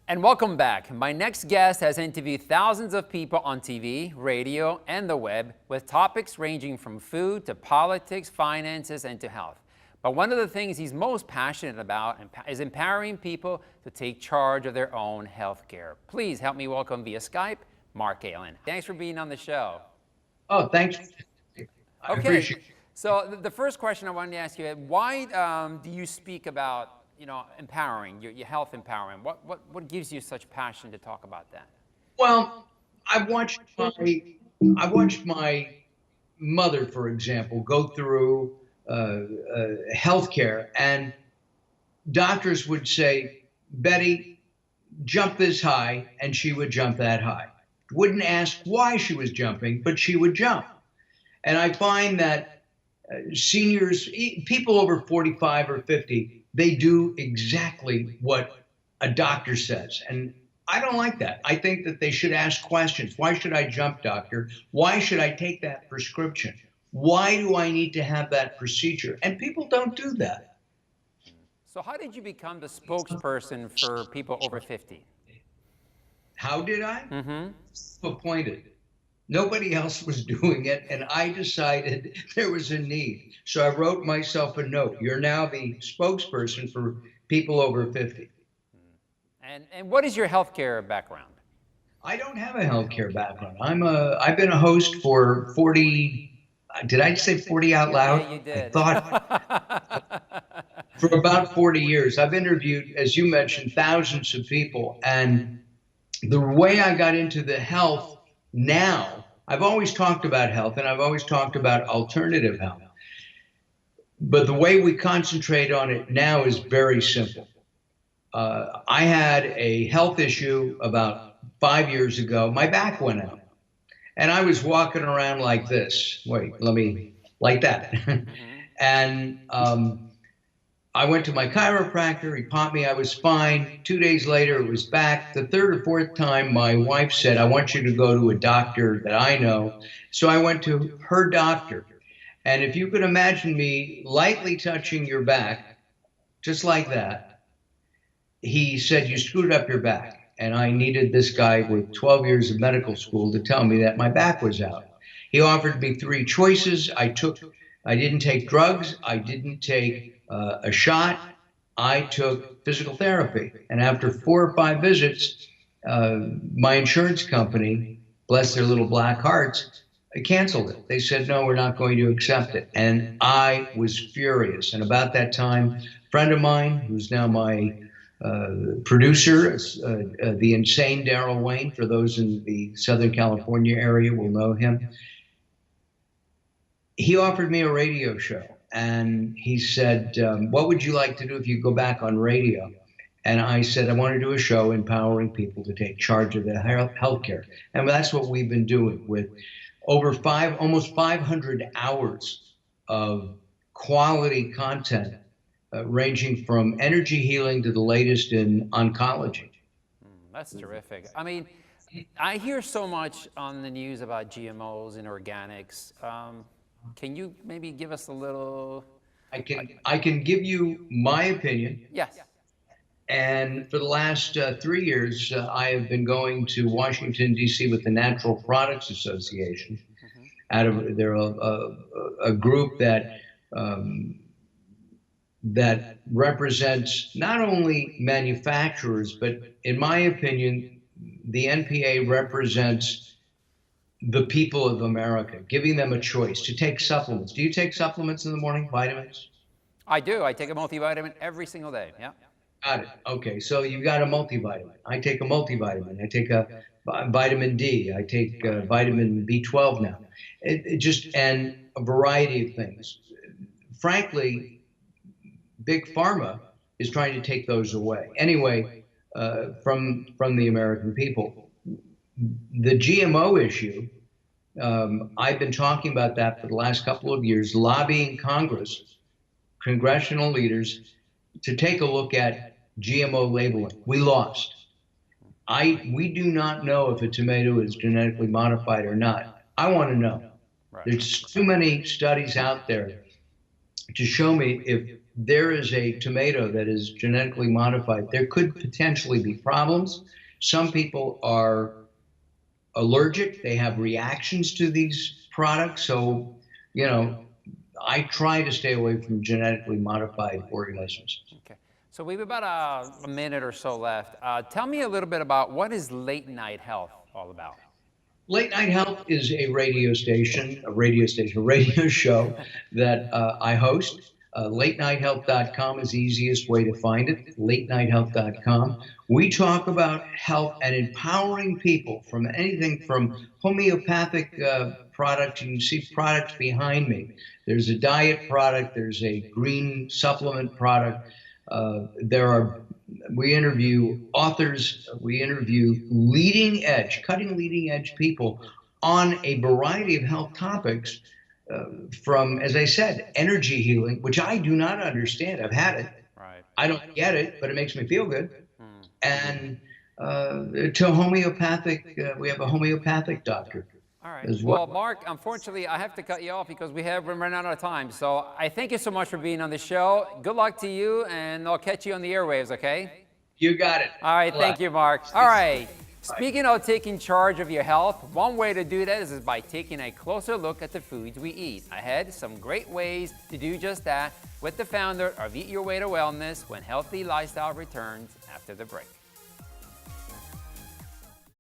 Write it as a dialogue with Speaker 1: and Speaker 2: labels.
Speaker 1: And welcome back. My next guest has interviewed thousands of people on TV, radio, and the web with topics ranging from food to politics, finances, and to health. But one of the things he's most passionate about is empowering people to take charge of their own health care. Please help me welcome via Skype, Mark Allen. Thanks for being on the show.
Speaker 2: Oh, thanks. I appreciate it.
Speaker 1: So the first question I wanted to ask you, why do you speak about empowering, your health empowerment? What gives you such passion to talk about that?
Speaker 2: Well, I watched my mother, for example, go through healthcare, and doctors would say, Betty, jump this high, and she would jump that high. Wouldn't ask why she was jumping, but she would jump. And I find that seniors, people over 45 or 50, they do exactly what a doctor says. And I don't like that. I think that they should ask questions. Why should I jump, doctor? Why should I take that prescription? Why do I need to have that procedure? And people don't do that.
Speaker 1: So how did you become the spokesperson for people over 50?
Speaker 2: How did I? Appointed. Nobody else was doing it, and I decided there was a need. So I wrote myself a note. You're now the spokesperson for people over 50.
Speaker 1: And what is your healthcare background?
Speaker 2: I don't have a healthcare background. I've been a host for 40. Did I say 40 out loud?
Speaker 1: Yeah, you did.
Speaker 2: I thought for about 40 years. I've interviewed, as you mentioned, thousands of people, and the way I got into the health now, I've always talked about health, and I've always talked about alternative health. But the way we concentrate on it now is very simple. I had a health issue about 5 years ago. My back went out, and I was walking around like this. Wait, like that. And I went to my chiropractor, he popped me, I was fine. 2 days later, it was back. The third or fourth time, my wife said, I want you to go to a doctor that I know. So I went to her doctor. And if you could imagine me lightly touching your back, just like that, he said, you screwed up your back. And I needed this guy with 12 years of medical school to tell me that my back was out. He offered me 3 choices. I didn't take drugs. I didn't take a shot. I took physical therapy. And after 4 or 5 visits, my insurance company, bless their little black hearts, canceled it. They said, no, we're not going to accept it. And I was furious. And about that time, a friend of mine, who's now my producer, the insane Daryl Wayne, for those in the Southern California area will know him, he offered me a radio show. And he said, what would you like to do if you go back on radio? And I said, I want to do a show empowering people to take charge of their healthcare. And that's what we've been doing with over almost 500 hours of quality content, ranging from energy healing to the latest in oncology.
Speaker 1: That's terrific. I mean, I hear so much on the news about GMOs and organics. Can you maybe give us a little?
Speaker 2: I can give you my opinion.
Speaker 1: Yes.
Speaker 2: And for the last 3 years, I have been going to Washington, D.C. with the Natural Products Association. They're a group that represents not only manufacturers, but in my opinion, the NPA represents the people of America, giving them a choice to take supplements. Do you take supplements in the morning, vitamins?
Speaker 1: I do. I take a multivitamin every single day. Yeah.
Speaker 2: Got it. Okay, so you've got a multivitamin. I take a multivitamin. I take a vitamin D. I take vitamin B12 now. And a variety of things. Frankly, Big Pharma is trying to take those away. Anyway, from the American people. The GMO issue, I've been talking about that for the last couple of years, lobbying Congress, congressional leaders, to take a look at GMO labeling. We lost. We do not know if a tomato is genetically modified or not. I want to know. Right. There's too many studies out there to show me if there is a tomato that is genetically modified, there could potentially be problems. Some people are allergic, they have reactions to these products. So, you know, I try to stay away from genetically modified organisms.
Speaker 1: Okay. So we have about a minute or so left. Tell me a little bit about what is late night health all about?
Speaker 2: Late Night Health is a a radio show that I host. LateNightHealth.com is the easiest way to find it. LateNightHealth.com. We talk about health and empowering people from anything from homeopathic products. You can see products behind me. There's a diet product. There's a green supplement product. There are We interview authors, we interview cutting leading edge people on a variety of health topics, from, as I said, energy healing, which I do not understand. I've had it.
Speaker 1: Right.
Speaker 2: I don't get it, but it makes me feel good. And to homeopathic, we have a homeopathic doctor.
Speaker 1: All right.
Speaker 2: As
Speaker 1: Well, Mark, unfortunately, I have to cut you off because we have run out of time. So I thank you so much for being on the show. Good luck to you, and I'll catch you on the airwaves, okay?
Speaker 2: You got it.
Speaker 1: All right. Thank you, Mark. All right. Speaking of taking charge of your health, one way to do that is by taking a closer look at the foods we eat. Ahead, some great ways to do just that with the founder of Eat Your Way to Wellness when healthy lifestyle returns after the break.